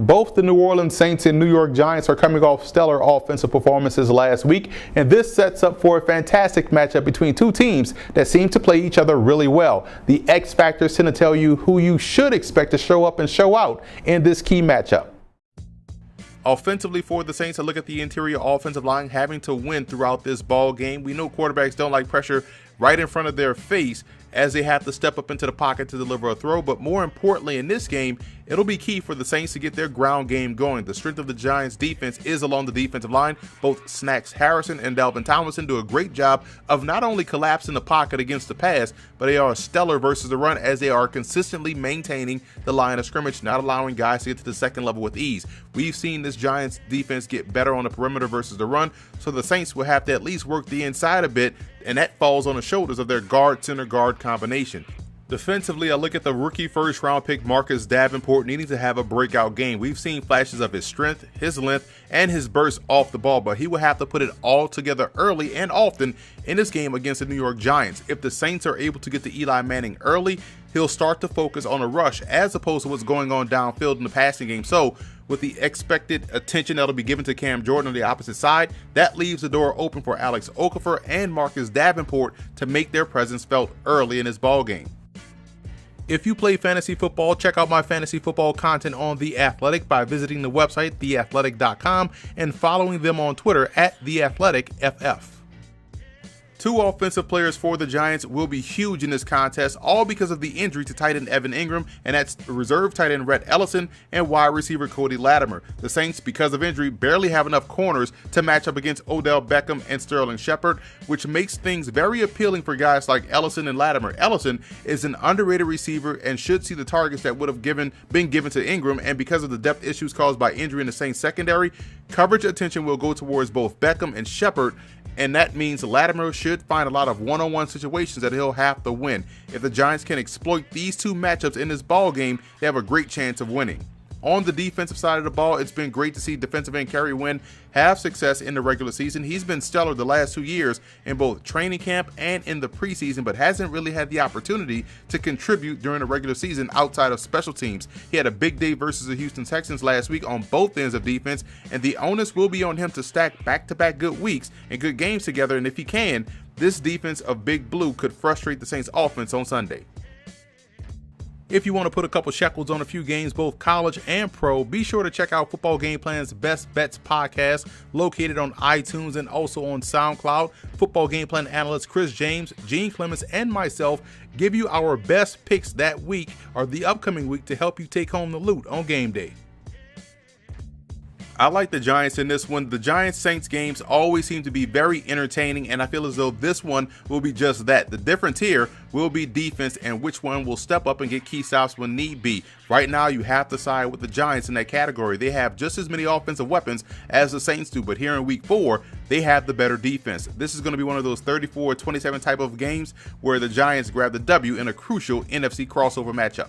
Both the New Orleans Saints and New York Giants are coming off stellar offensive performances last week, and this sets up for a fantastic matchup between two teams that seem to play each other really well. The X factors tend to tell you who you should expect to show up and show out in this key matchup. Offensively for the Saints, I look at the interior offensive line having to win throughout this ball game. We know quarterbacks don't like pressure right in front of their face as they have to step up into the pocket to deliver a throw, but more importantly in this game, it'll be key for the Saints to get their ground game going. The strength of the Giants defense is along the defensive line. Both Snacks Harrison and Dalvin Tomlinson do a great job of not only collapsing the pocket against the pass, but they are stellar versus the run as they are consistently maintaining the line of scrimmage, not allowing guys to get to the second level with ease. We've seen this Giants defense get better on the perimeter versus the run, so the Saints will have to at least work the inside a bit, and that falls on the shoulders of their guard center guard combination. Defensively, I look at the rookie first round pick Marcus Davenport needing to have a breakout game. We've seen flashes of his strength, his length, and his burst off the ball, but he will have to put it all together early and often in this game against the New York Giants. If the Saints are able to get to Eli Manning early, he'll start to focus on a rush as opposed to what's going on downfield in the passing game. So with the expected attention that'll be given to Cam Jordan on the opposite side, that leaves the door open for Alex Okafor and Marcus Davenport to make their presence felt early in this ball game. If you play fantasy football, check out my fantasy football content on The Athletic by visiting the website theathletic.com and following them on Twitter at theathleticff. Two offensive players for the Giants will be huge in this contest, all because of the injury to tight end Evan Ingram, and that's reserve tight end Rhett Ellison and wide receiver Cody Latimer. The Saints, because of injury, barely have enough corners to match up against Odell Beckham and Sterling Shepard, which makes things very appealing for guys like Ellison and Latimer. Ellison is an underrated receiver and should see the targets that would have been given to Ingram, and because of the depth issues caused by injury in the Saints secondary, coverage attention will go towards both Beckham and Shepard, and that means Latimer should find a lot of one-on-one situations that he'll have to win. If the Giants can exploit these two matchups in this ball game, they have a great chance of winning. On the defensive side of the ball, it's been great to see defensive end Kerry Wynn have success in the regular season. He's been stellar the last 2 years in both training camp and in the preseason, but hasn't really had the opportunity to contribute during the regular season outside of special teams. He had a big day versus the Houston Texans last week on both ends of defense, and the onus will be on him to stack back-to-back good weeks and good games together, and if he can, this defense of Big Blue could frustrate the Saints offense on Sunday. If you want to put a couple shekels on a few games, both college and pro, be sure to check out Football Gameplan's Best Bets podcast, located on iTunes and also on SoundCloud. Football Gameplan analyst Chris James, Gene Clemens, and myself give you our best picks that week or the upcoming week to help you take home the loot on game day. I like the Giants in this one. The Giants-Saints games always seem to be very entertaining, and I feel as though this one will be just that. The difference here will be defense and which one will step up and get key stops when need be. Right now, you have to side with the Giants in that category. They have just as many offensive weapons as the Saints do, but here in week 4, they have the better defense. This is going to be one of those 34-27 type of games where the Giants grab the W in a crucial NFC crossover matchup.